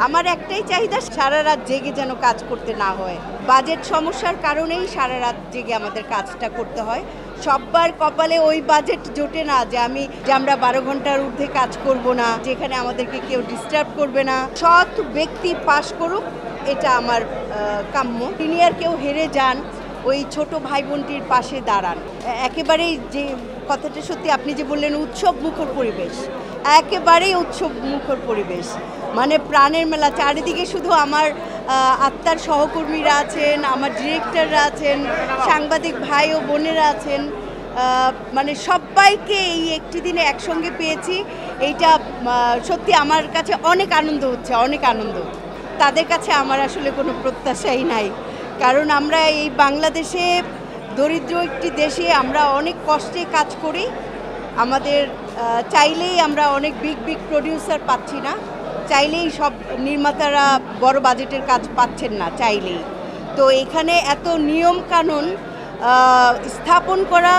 আমার একটাই চাহিদা সারা রাত জেগে যেন কাজ করতে না হয়। বাজেট সমস্যার কারণেই সারা রাত জেগে আমাদের কাজটা করতে হয়। সব্বার কপালে ওই বাজেট জোটে না যে আমরা 12 ঘন্টার ঊর্ধ্বে কাজ করব না, যেখানে আমাদেরকে কেউ ডিস্টার্ব করবে না। সৎ ব্যক্তি পাশ করুক, এটা আমার কাম্য। সিনিয়র কেউ হেরে যান, ওই ছোট ভাই বোনটির পাশে দাঁড়ান। একেবারেই যে কথাটা সত্যি, আপনি যে বললেন উৎসব মুখর পরিবেশ, একেবারেই উৎসব মুখর পরিবেশ, মানে প্রাণের মেলা। চারিদিকে শুধু আমার আত্মার সহকর্মীরা আছেন, আমার ডিরেক্টররা আছেন, সাংবাদিক ভাই ও বোনেরা আছেন, মানে সবাইকে এই একটি দিনে একসঙ্গে পেয়েছি। এইটা সত্যি আমার কাছে অনেক আনন্দ হচ্ছে, অনেক আনন্দ। তাদের কাছে আমার আসলে কোনো প্রত্যাশাই নাই, কারণ আমরা এই বাংলাদেশে দরিদ্র একটি দেশে আমরা অনেক কষ্টে কাজ করি। আমাদের চাইলেই আমরা অনেক বিগ প্রডিউসার পাচ্ছি না, চাইলেই সব নির্মাতারা বড় বাজেটের কাজ পাচ্ছেন না চাইলেই। তো এখানে এত নিয়ম কানুন স্থাপন করা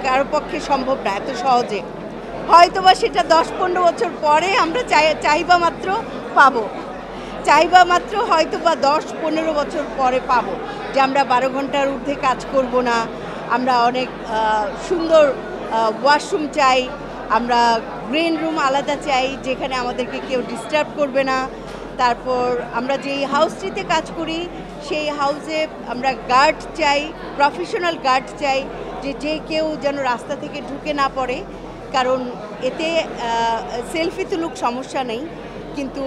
কারো পক্ষে সম্ভব না এত সহজে। হয়তোবা সেটা 10-15 বছর পরে আমরা চাইবা মাত্র পাবো, চাইবা মাত্র হয়তোবা 10-15 বছর পরে পাবো যে আমরা 12 ঘন্টার ঊর্ধ্বে কাজ করব না, আমরা অনেক সুন্দর ওয়াশরুম চাই, আমরা গ্রিন রুম আলাদা চাই যেখানে আমাদেরকে কেউ ডিস্টার্ব করবে না। তারপর আমরা যেই হাউসটিতে কাজ করি সেই হাউসে আমরা গার্ড চাই, প্রফেশনাল গার্ড চাই, যে কেউ যেন রাস্তা থেকে ঢুকে না পড়ে, কারণ এতে সেলফি তুলুক সমস্যা নেই, কিন্তু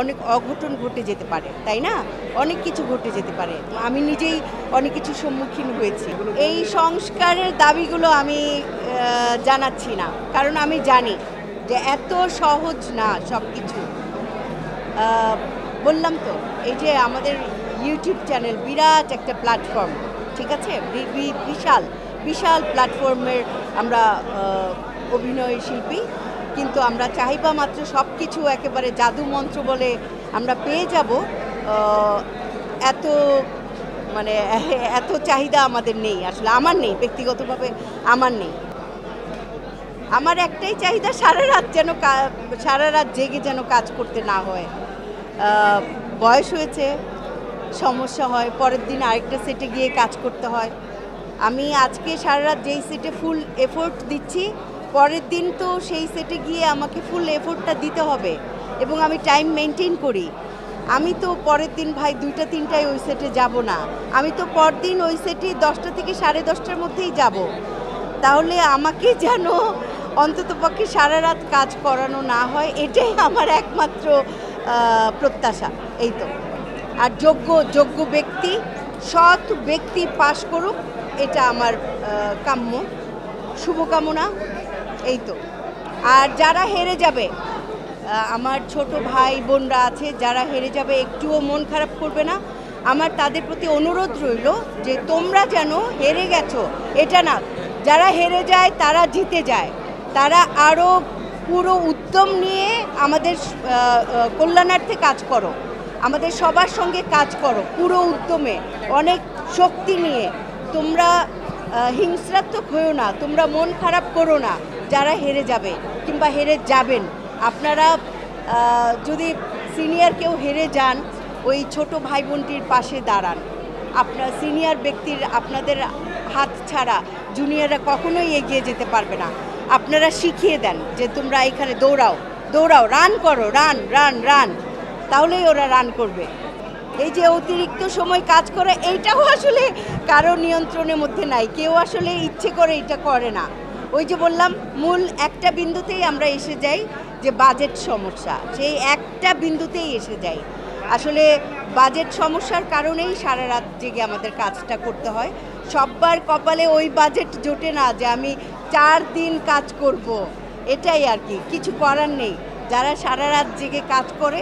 অনেক অঘটন ঘটে যেতে পারে, তাই না? অনেক কিছু ঘটে যেতে পারে। আমি নিজেই অনেক কিছু সম্মুখীন হয়েছি। এই সংস্কারের দাবিগুলো আমি জানাচ্ছি না, কারণ আমি জানি যে এত সহজ না সব কিছু। বললাম তো, এই যে আমাদের ইউটিউব চ্যানেল বিরাট একটা প্ল্যাটফর্ম, ঠিক আছে, বিশাল প্ল্যাটফর্মের আমরা অভিনয় শিল্পী, কিন্তু আমরা চাহিবা মাত্র সব কিছু একেবারে জাদু মন্ত্র বলে আমরা পেয়ে যাব, এত চাহিদা আমাদের নেই। আসলে আমার নেই, ব্যক্তিগতভাবে আমার নেই। আমার একটাই চাহিদা সারা রাত জেগে যেন কাজ করতে না হয়। বয়স হয়েছে, সমস্যা হয়, পরের দিন আরেকটা সেটে গিয়ে কাজ করতে হয়। আমি আজকে সারা রাত যেই সেটে ফুল এফোর্ট দিচ্ছি, পরের দিন তো সেই সেটে গিয়ে আমাকে ফুল এফোর্টটা দিতে হবে, এবং আমি টাইম মেনটেন করি। আমি তো পরের দিন ভাই 2টা-3টায় ওই সেটে যাব না, আমি তো পরদিন ওই সেটে 10টা থেকে 10:30টার মধ্যেই যাব। তাহলে আমাকে যেন অন্ততপক্ষে সারা রাত কাজ করানো না হয়, এটাই আমার একমাত্র প্রত্যাশা। এই তো। আর যোগ্য ব্যক্তি, সৎ ব্যক্তি পাশ করুক, এটা আমার কাম্য, শুভকামনা। এই তো। আর যারা হেরে যাবে, আমার ছোট ভাই বোনরা আছে যারা হেরে যাবে, একটুও মন খারাপ করবে না। আমার তাদের প্রতি অনুরোধ রইল যে তোমরা যেন হেরে গেছো এটা না, যারা হেরে যায় তারা জিতে যায়, তারা আরও পুরো উদ্যম নিয়ে আমাদের কল্যাণার্থে কাজ করো, আমাদের সবার সঙ্গে কাজ করো পুরো উদ্যমে, অনেক শক্তি নিয়ে। তোমরা হিংস্রাত্মক হয়েও না, তোমরা মন খারাপ করো না যারা হেরে যাবে কিংবা হেরে যাবেন। আপনারা যদি সিনিয়র কেউ হেরে যান, ওই ছোট ভাই বোনটির পাশে দাঁড়ান। আপনার সিনিয়র ব্যক্তির আপনাদের হাত ছাড়া জুনিয়ররা কখনোই এগিয়ে যেতে পারবে না। আপনারা শিখিয়ে দেন যে তোমরা এখানে দৌড়াও, রান করো, রান, তাহলেই ওরা রান করবে। এই যে অতিরিক্ত সময় কাজ করে, এইটাও আসলে কারো নিয়ন্ত্রণের মধ্যে নাই, কেউ আসলে ইচ্ছে করে এটা করে না। ওই যে বললাম, মূল একটা বিন্দুতেই আমরা এসে যাই যে বাজেট সমস্যা, সেই একটা বিন্দুতেই এসে যাই। আসলে বাজেট সমস্যার কারণেই সারা রাত জেগে আমাদের কাজটা করতে হয়। সব্বার কপালে ওই বাজেট জোটে না যে আমি 4 দিন কাজ করব, এটাই আর কি, কিছু করার নেই। যারা সারা রাত জেগে কাজ করে,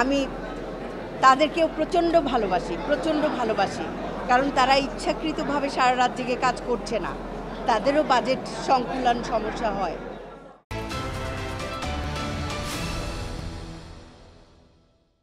আমি তাদেরকেও প্রচণ্ড ভালোবাসি, কারণ তারা ইচ্ছাকৃতভাবে সারা রাত জেগে কাজ করছে না, তাদেরও বাজেট সংকুলান সমস্যা হয়।